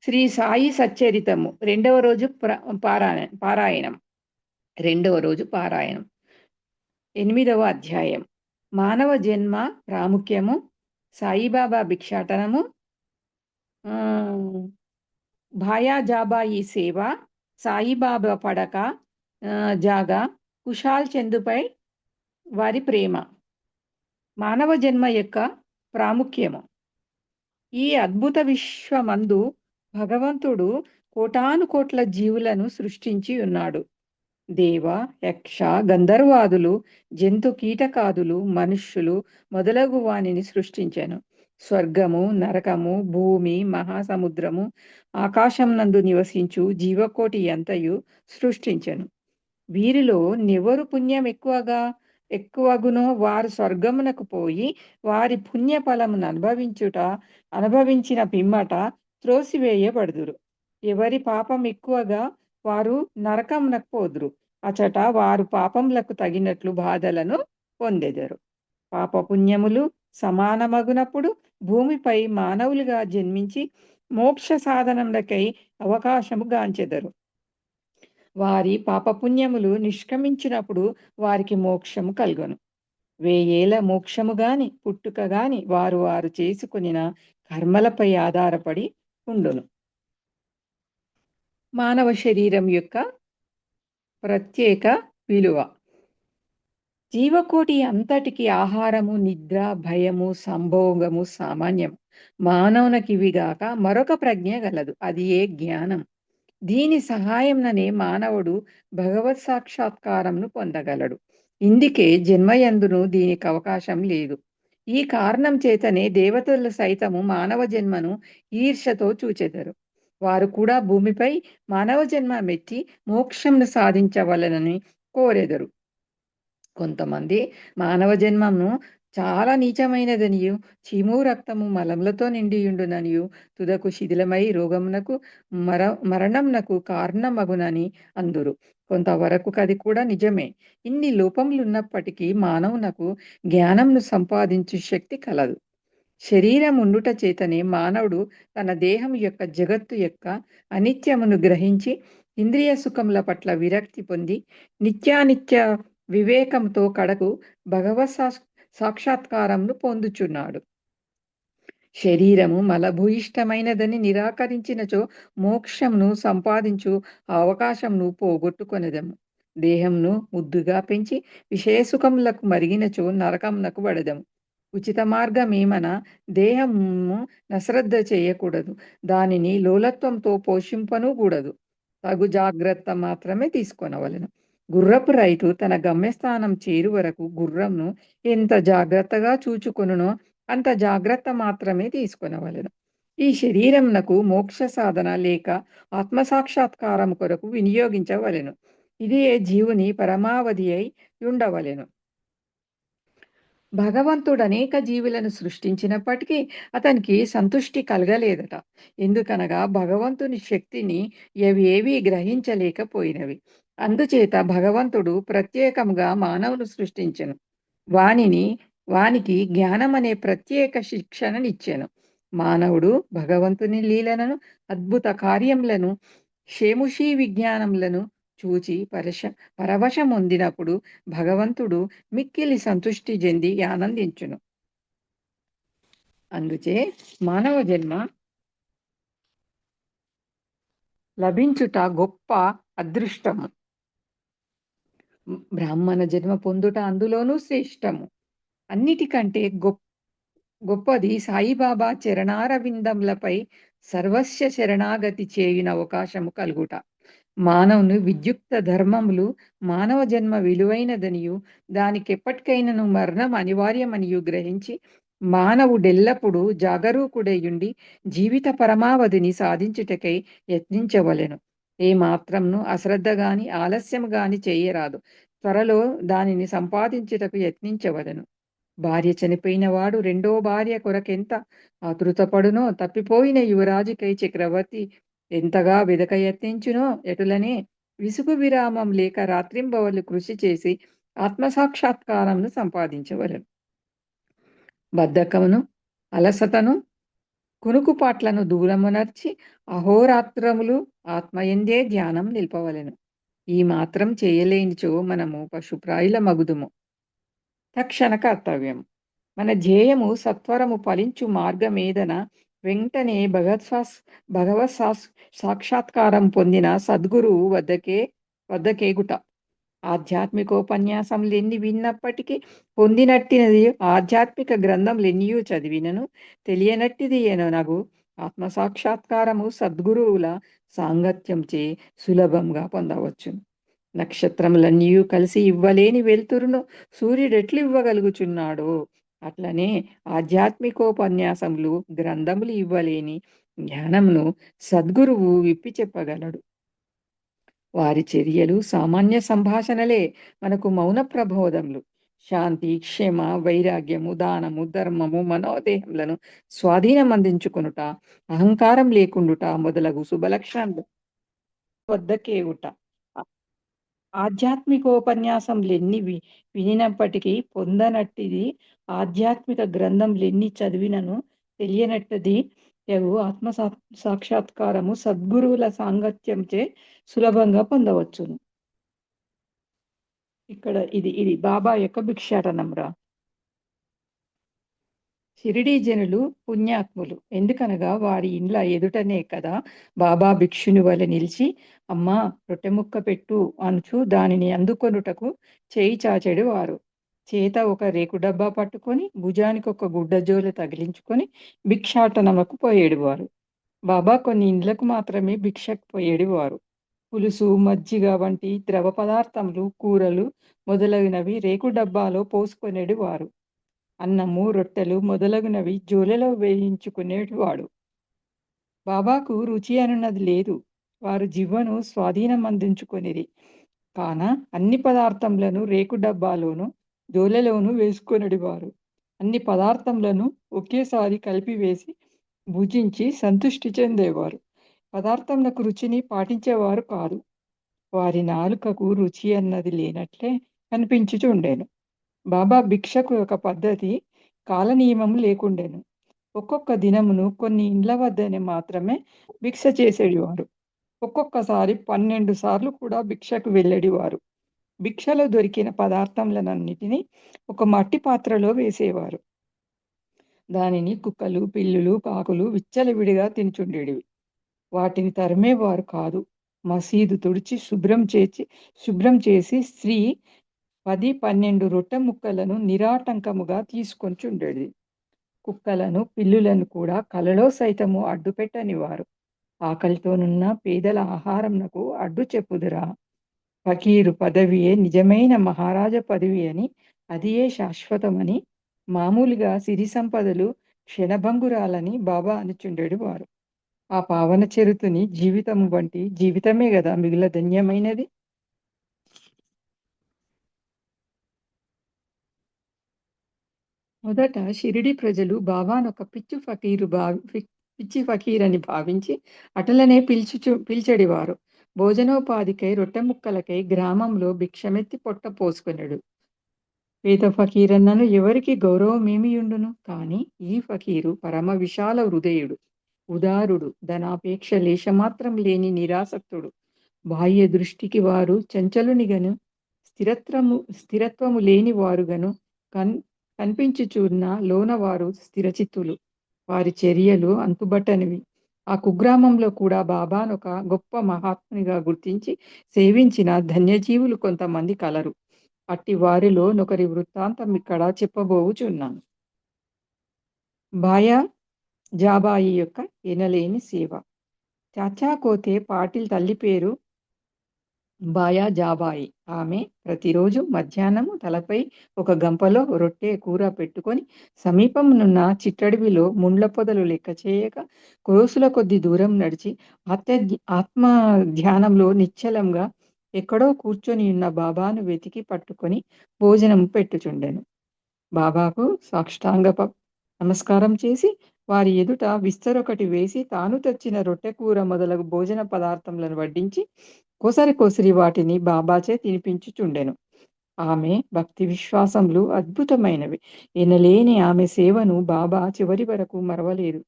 శ్రీ సాయి సచ్చరితము రెండవ రోజు పారాయణం. రెండవ రోజు పారాయణం. 8వ అధ్యాయం. మానవ జన్మ ప్రాముఖ్యము, సాయిబాబా భిక్షాటనము, భాయాజాబాయి సేవ, సాయిబాబా పడక జాగా, కుషాల్ చందుపై వారి ప్రేమ. మానవ జన్మ యొక్క ప్రాముఖ్యము. ఈ అద్భుత విశ్వమందు భగవంతుడు కోటాను కోట్ల జీవులను సృష్టించి ఉన్నాడు. దేవ, యక్ష, గంధర్వాదులు, జంతు కీటకాదులు, మనుష్యులు మొదలగు వానిని సృష్టించాను. స్వర్గము, నరకము, భూమి, మహాసముద్రము, ఆకాశం నందు నివసించు జీవకోటి ఎంతయు సృష్టించను. వీరిలో నెవరు పుణ్యం ఎక్కువగునో వారు స్వర్గమునకు పోయి వారి పుణ్య ఫలమును అనుభవించిన పిమ్మట త్రోసివేయబడుదురు. ఎవరి పాపం ఎక్కువగా వారు నరకమునకు పోదురు. అచట వారు పాపములకు తగినట్లు బాధలను పొందెదరు. పాపపుణ్యములు సమానమగునప్పుడు భూమిపై మానవులుగా జన్మించి మోక్ష సాధనములకై అవకాశము గాంచెదరు. వారి పాపపుణ్యములు నిష్క్రమించినప్పుడు వారికి మోక్షము కలుగను. 1000 మోక్షము గాని పుట్టుక గాని వారు చేసుకొనిన కర్మలపై ఆధారపడి ఉండును. మానవ శరీరం యొక్క ప్రత్యేక విలువ. జీవకోటి అంతటికి ఆహారము, నిద్ర, భయము, సంభోగము సామాన్యం. మానవునకివిగాక మరొక ప్రజ్ఞ గలదు, అది ఏ జ్ఞానం. దీని సహాయంననే మానవుడు భగవత్ సాక్షాత్కారంను పొందగలడు. ఇందుకే జన్మయందును దీనికి అవకాశం లేదు. ఈ కారణం చేతనే దేవతలు సైతము మానవ జన్మను ఈర్షతో చూచెదరు. వారు కూడా భూమిపై మానవ జన్మ మెచ్చి మోక్షంను సాధించవలనని కోరెదరు. కొంతమంది మానవ జన్మను చాలా నీచమైనదనియు, చీము రక్తము మలములతో నిండియుండుననియు, తుదకు శిథిలమై రోగమునకు మరణంనకు కారణమగునని అందురు. కొంతవరకు అది కూడా నిజమే. ఇన్ని లోపములున్నప్పటికీ మానవునకు జ్ఞానంను సంపాదించు శక్తి కలదు. శరీరం ఉండుట చేతనే మానవుడు తన దేహం యొక్క జగత్తు యొక్క అనిత్యమును గ్రహించి ఇంద్రియ సుఖముల పట్ల విరక్తి పొంది నిత్యానిత్య వివేకంతో కడకు భగవత్ సాక్షాత్కారంను పొందుచున్నాడు. శరీరము మలభూయిష్టమైనదని నిరాకరించినచో మోక్షంను సంపాదించు అవకాశంను పోగొట్టుకొనెదము. దేహంను ముద్దుగా పెంచి విషయసుఖములకు మరిగినచో నరకమునకు పడదము. ఉచిత మార్గమేమన దేహము నశ్రద్ధ చేయకూడదు, దానిని లోలత్వంతో పోషింపను కూడదు. తగు జాగ్రత్త మాత్రమే తీసుకొనవలెను. గుర్రపు రైతు తన గమ్యస్థానం చేరు వరకు గుర్రంను ఎంత జాగ్రత్తగా చూచుకొనునో అంత జాగ్రత్త మాత్రమే తీసుకొనవలెను. ఈ శరీరంనకు మోక్ష సాధన లేక ఆత్మసాక్షాత్కారం కొరకు వినియోగించవలెను. ఇది ఏ జీవుని పరమావధి అయి ఉండవలెను. భగవంతుడు అనేక జీవులను సృష్టించినప్పటికీ అతనికి సంతుష్టి కలగలేదట. ఎందుకనగా భగవంతుని శక్తిని ఏవి గ్రహించలేకపోయినవి. అందుచేత భగవంతుడు ప్రత్యేకంగా మానవును సృష్టించెను. వానికి జ్ఞానం అనే ప్రత్యేక శిక్షణనిచ్చెను. మానవుడు భగవంతుని లీలలను, అద్భుత కార్యములను, షేముషీ విజ్ఞానములను చూచి పరవశమొందినప్పుడు భగవంతుడు మిక్కిలి సంతుష్టి చెంది ఆనందించును. అందుచే మానవ జన్మ లభించుట గొప్ప అదృష్టము. బ్రాహ్మణ జన్మ పొందుట అందులోనూ శ్రేష్టము. అన్నిటికంటే గొప్పది సాయిబాబా చరణారవిందములపై సర్వస్వ శరణాగతి చేయున అవకాశము కలుగుట. మానవుని విద్యుక్త ధర్మములు మానవ జన్మ విలువైనదనియు, దానికెప్పటికైనను మరణం అనివార్యమనియు గ్రహించి మానవుడెల్లప్పుడూ జాగరూకుడయుండి జీవిత పరమావధిని సాధించుటకై యత్నించవలెను. ఏ మాత్రంను అశ్రద్ధ గాని ఆలస్యము గాని చేయరాదు. త్వరలో దానిని సంపాదించుటకు యత్నించవలెను. భార్య చనిపోయిన వాడు రెండో భార్య కొరకెంత ఆతృతపడునో, తప్పిపోయిన యువరాజుకై చక్రవర్తి ఎంతగా వెదక యత్నించునో ఎటులనే విసుగు విరామం లేక రాత్రింబవళ్ళు కృషి చేసి ఆత్మసాక్షాత్కారంను సంపాదించవలెను. బద్ధకమును, అలసతను, కునుకుపాట్లను దూరమునర్చి అహోరాత్రములు ఆత్మయందే ధ్యానం నిల్పవలెను. ఈ మాత్రం చేయలేనిచో మనము పశుప్రాయుల మగుదుము. తక్షణ కర్తవ్యం. మన ధ్యేయము సత్వరము ఫలించు మార్గమేదన వెంటనే భగవత్ సాక్షాత్కారం పొందిన సద్గురువు వద్దకేగుట. ఆధ్యాత్మికోపన్యాసములెన్ని విన్నప్పటికీ పొందినట్టినది ఆధ్యాత్మిక గ్రంథములెన్నియు చదివినను తెలియనట్టిది ఎననగు ఆత్మసాక్షాత్కారము సద్గురువుల సాంగత్యంచే సులభంగా పొందవచ్చును. నక్షత్రములన్నీయు కలిసి ఇవ్వలేని వెలుతురును సూర్యుడెట్లివ్వగలుగుచున్నాడో అట్లనే ఆధ్యాత్మికోపన్యాసములు గ్రంథములు ఇవ్వలేని జ్ఞానమును సద్గురువు విప్పి చెప్పగలడు. వారి చర్యలు సామాన్య సంభాషణలే మనకు మౌన ప్రబోధములు. శాంతి, క్షేమ, వైరాగ్యము, దానము, ధర్మము, మనోదేహములను స్వాధీనమందించుకొనుట, అహంకారం లేకుండుట మొదలగు శుభలక్షణాలు వద్దకేగుట. ఆధ్యాత్మికోపన్యాసములెన్ని వినినప్పటికీ పొందనట్టిది ఆధ్యాత్మిక గ్రంథములెన్ని చదివినను తెలియనట్టిది యగు ఆత్మ సాక్షాత్కారము సద్గురువుల సాంగత్యంచే సులభంగా పొందవచ్చును. ఇక్కడ ఇది బాబా యొక్క భిక్షాటనంరా. షిరిడీ జనులు పుణ్యాత్ములు. ఎందుకనగా వారి ఇండ్ల ఎదుటనే కదా బాబా భిక్షుని వలె నిలిచి, అమ్మా రొట్టె ముక్క పెట్టు అనుచు దానిని అందుకొనుటకు చేయి చాచెడు వారు. చేత ఒక రేకు డబ్బా పట్టుకొని భుజానికి ఒక గుడ్డజోలు తగిలించుకొని భిక్షాటనముకు పోయేడువారు. బాబా కొన్ని ఇండ్లకు మాత్రమే భిక్షకు పోయేడువారు. పులుసు, మజ్జిగ వంటి ద్రవ పదార్థములు, కూరలు మొదలగునవి రేకు డబ్బాలో పోసుకొనేడువారు. అన్నము, రొట్టెలు మొదలగునవి జోలెలో వేయించుకునేటివాడు. బాబాకు రుచి అనున్నది లేదు. వారు జివ్వను స్వాధీనమందించుకొనిరి. కాన అన్ని పదార్థములను రేకు డబ్బాలోను జోలెలోను వేసుకొనిడివారు. అన్ని పదార్థములను ఒకేసారి కలిపివేసి భుజించి సంతుష్టి చెందేవారు. పదార్థములకు రుచిని పాటించేవారు కాదు. వారి నాలుకకు రుచి అన్నది లేనట్లే కనిపించుచుండెను. బాబా భిక్షకు ఒక పద్ధతి, కాలనియమం లేకుండెను. ఒక్కొక్క దినమును కొన్ని ఇండ్ల వద్దనే మాత్రమే భిక్ష చేసేడివారు. ఒక్కొక్కసారి 12 సార్లు కూడా భిక్షకు వెళ్ళేడివారు. భిక్షలో దొరికిన పదార్థములనన్నిటినీ ఒక మట్టి పాత్రలో వేసేవారు. దానిని కుక్కలు, పిల్లులు, కాకులు విచ్చలవిడిగా తినుచుండేటివి. వాటిని తరిమేవారు కాదు. మసీదు తుడిచి శుభ్రం చేసి స్త్రీ 10-12 రొట్టె ముక్కలను నిరాటంకముగా తీసుకొంచుండేది. కుక్కలను, పిల్లులను కూడా కలలో సైతము అడ్డుపెట్టనివారు. ఆకలితోనున్న పేదల ఆహారంనకు అడ్డు చెప్పుదురా? ఫకీరు పదవియే నిజమైన మహారాజ పదవి అని, అదియే శాశ్వతమని, మామూలుగా సిరి సంపదలు క్షణభంగురాలని బాబా అనుచుండేడు వారు. ఆ పావన చరితుని జీవితము వంటి జీవితమే గదా మిగుల ధన్యమైనది. మొదట షిరిడి ప్రజలు బాబానొక పిచ్చి ఫకీర్ అని భావించి అటలనే పిలిచెడివారు. భోజనోపాధికై రొట్టె ముక్కలకై గ్రామంలో భిక్షమెత్తి పొట్ట పోసుకొనెడు. పేద ఫకీరన్నను ఎవరికి గౌరవమేమియుండును? కాని ఈ ఫకీరు పరమ విశాల హృదయుడు, ఉదారుడు, ధనాపేక్ష లేశమాత్రం లేని నిరాసక్తుడు. బాహ్య దృష్టికి వారు చంచలునిగను, స్థిరత్వము లేని వారుగను కనిపించుచున్న లోన వారు స్థిరచిత్తులు. వారి చర్యలు అంతుబట్టనివి. ఆ కుగ్రామంలో కూడా బాబానొక గొప్ప మహాత్మునిగా గుర్తించి సేవించిన ధన్యజీవులు కొంతమంది కలరు. అట్టి వారిలో నొకరి వృత్తాంతం ఇక్కడ చెప్పబోవుచున్నాను. బాయా జాబాయి యొక్క ఎనలేని సేవ. చాచా కోతే పాటిల్ తల్లి పేరు బాయా జాబాయి. ఆమె ప్రతిరోజు మధ్యాహ్నము తలపై ఒక గంపలో రొట్టె, కూర పెట్టుకొని సమీపమునున్న చిట్టడవిలో ముండ్ల పొదలు లెక్క చేయక క్రోసుల కొద్ది దూరం నడిచి ఆత్మ ధ్యానంలో నిశ్చలంగా ఎక్కడో కూర్చొని ఉన్న బాబాను వెతికి పట్టుకొని భోజనం పెట్టుచుండెను. బాబాకు సాష్టాంగ నమస్కారం చేసి వారి ఎదుట విస్తరొకటి వేసి తాను తెచ్చిన రొట్టె, కూర మొదలగు భోజన పదార్థములను వడ్డించి కొసరి వాటిని బాబాచే తినిపించుచుండెను. ఆమె భక్తి విశ్వాసములు అద్భుతమైనవి. ఎనలేని ఆమె సేవను బాబా చివరి వరకు మరవలేదు.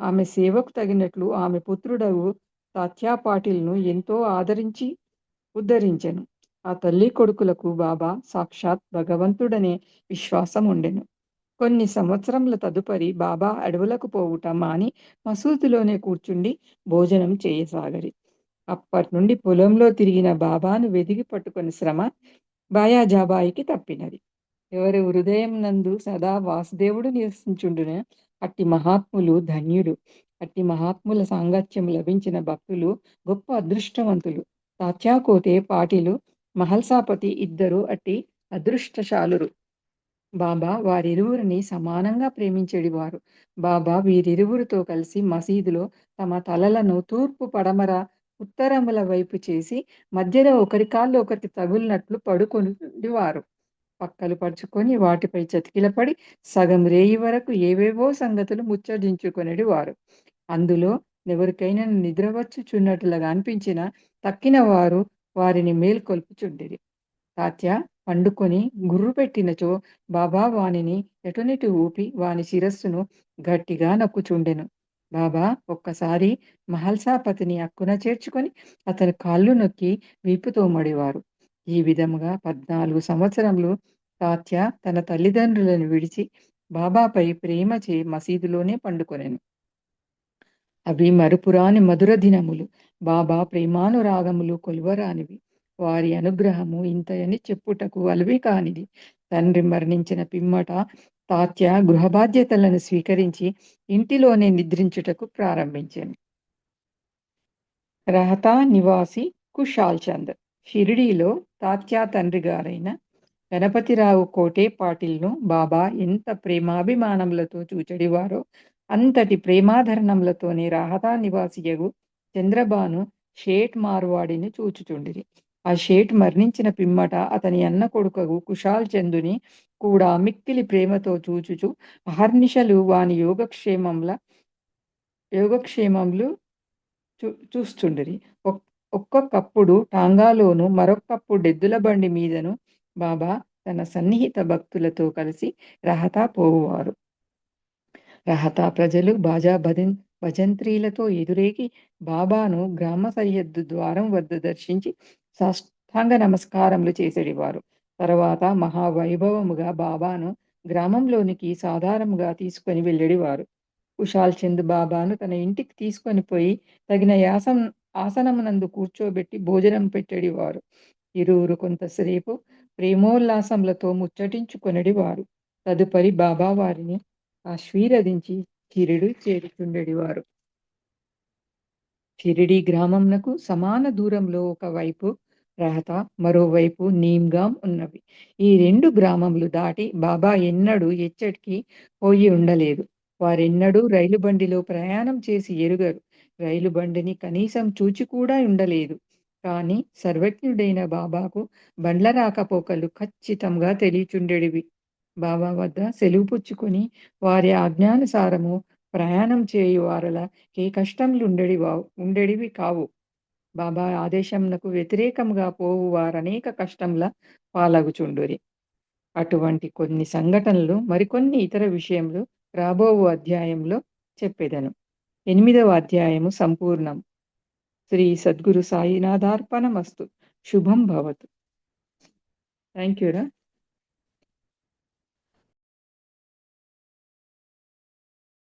ఆమె సేవకు తగినట్లు ఆమె పుత్రుడగు తాత్యా పాటిల్‌ను ఎంతో ఆదరించి ఉద్ధరించెను. ఆ తల్లి కొడుకులకు బాబా సాక్షాత్ భగవంతుడనే విశ్వాసం ఉండెను. కొన్ని సంవత్సరముల తదుపరి బాబా అడవులకు పోవుట మాని మసూతిలోనే కూర్చుండి భోజనం చేయసాగరి. అప్పట్నుండి పొలంలో తిరిగిన బాబాను వెదికి పట్టుకొని శ్రమ బాయాజాబాయికి తప్పినది. ఎవరి హృదయం నందు సదా వాసుదేవుడు నివసించుండున అట్టి మహాత్ములు ధన్యుడు. అట్టి మహాత్ముల సాంగత్యం లభించిన భక్తులు గొప్ప అదృష్టవంతులు. తాత్యాకోతే పాటిలు మహల్సాపతి ఇద్దరు అట్టి అదృష్టశాలురు. బాబా వారిరువురిని సమానంగా ప్రేమించెడివారు. బాబా వీరిరువురితో కలిసి మసీదులో తమ తలలను తూర్పు, పడమర, ఉత్తరముల వైపు చేసి మధ్యలో ఒకరి కాళ్ళు ఒకరికి తగులినట్లు పడుకొనివారు. పక్కలు పరుచుకొని వాటిపై చతికిలపడి సగం రేయి వరకు ఏవేవో సంగతులు ముచ్చటించుకొనెడివారు. అందులో ఎవరికైనా నిద్ర వచ్చుచున్నట్లుగా అనిపించిన తక్కిన వారు వారిని మేల్కొల్పుచుండిరి. తాత్య పండుకొని గుర్రు పెట్టినచో బాబా వానిని ఎటునిటు ఊపి వాని శిరస్సును గట్టిగా నొక్కుచుండెను. బాబా ఒక్కసారి మహల్సాపతిని అక్కున చేర్చుకొని అతని కాళ్ళు నొక్కి వీపుతో మడివారు. ఈ విధముగా 14 సంవత్సరములు తాత్య తన తల్లిదండ్రులను విడిచి బాబాపై ప్రేమచే మసీదులోనే పండుకొనెను. అవి మరుపురాని మధుర దినములు. బాబా ప్రేమానురాగములు కొలువరానివి. వారి అనుగ్రహము ఇంతయని చెప్పుటకు అలవి కానిది. తండ్రి మరణించిన పిమ్మట తాత్య గృహ బాధ్యతలను స్వీకరించి ఇంటిలోనే నిద్రించుటకు ప్రారంభించాను. రహతా నివాసి కుషాల్ చంద్ షిరిడీలో తాత్యా తండ్రి గారైన గణపతిరావు కోటే పాటిల్ను బాబా ఎంత ప్రేమాభిమానములతో చూచెడివారో అంతటి ప్రేమాధరణములతోనే రాహతా నివాసియగు చంద్రబాను షేట్ మార్వాడిని చూచుచుండిరి. ఆ షేట్ మరణించిన పిమ్మట అతని అన్న కొడుకగు కుషాల్ చందుని కూడా మిక్కిలి ప్రేమతో చూచుచు అహర్నిశలు వాని యోగక్షేమములు చూస్తుండిరి. ఒక్కొక్కప్పుడు టాంగాలోను మరొక్కప్పుడు ఎద్దుల బండి మీదను బాబా తన సన్నిహిత భక్తులతో కలిసి రహతా పోవువారు. రహతా ప్రజలు బాజా భజంత్రీలతో ఎదురేగి బాబాను గ్రామ సరిహద్దు ద్వారం వద్ద దర్శించి సాష్టాంగ నమస్కారములు చేసేడివారు. తర్వాత మహావైభవముగా బాబాను గ్రామంలోనికి సాధారణంగా తీసుకొని వెళ్ళేడివారు. కుషాల్ చంద్ బాబాను తన ఇంటికి తీసుకొని పోయి తగిన ఆసనమునందు కూర్చోబెట్టి భోజనం పెట్టేడివారు. ఇరువురు కొంతసేపు ప్రేమోల్లాసములతో ముచ్చటించుకొనెడివారు. తదుపరి బాబా వారిని ఆశీర్వదించి షిరిడి చేరుచుండెడివారు. షిరిడి గ్రామంనకు సమాన దూరంలో ఒకవైపు రహత, మరోవైపు నీమ్గాం ఉన్నవి. ఈ 2 గ్రామములు దాటి బాబా ఎన్నడూ ఎచ్చటికి పోయి ఉండలేదు. వారెన్నడూ రైలు బండిలో ప్రయాణం చేసి ఎరుగరు. రైలు బండిని కనీసం చూచి కూడా ఉండలేదు. కానీ సర్వజ్ఞుడైన బాబాకు బండ్ల రాకపోకలు ఖచ్చితంగా తెలియచుండెడివి. బాబా వద్ద సెలవు పుచ్చుకొని వారి ఆజ్ఞానుసారము ప్రయాణం చేయువారల ఏ కష్టములు ఉండెడివి కావు. బాబా ఆదేశమునకు వ్యతిరేకముగా పోవు వారనేక కష్టముల పాలగుచుండురి. అటువంటి కొన్ని సంఘటనలు మరికొన్ని ఇతర విషయములు రాబోవు అధ్యాయంలో చెప్పెదను. 8వ అధ్యాయము సంపూర్ణం. శ్రీ సద్గురు సాయినాథార్పణమస్తు. శుభం భవతు. థ్యాంక్ యూ రా.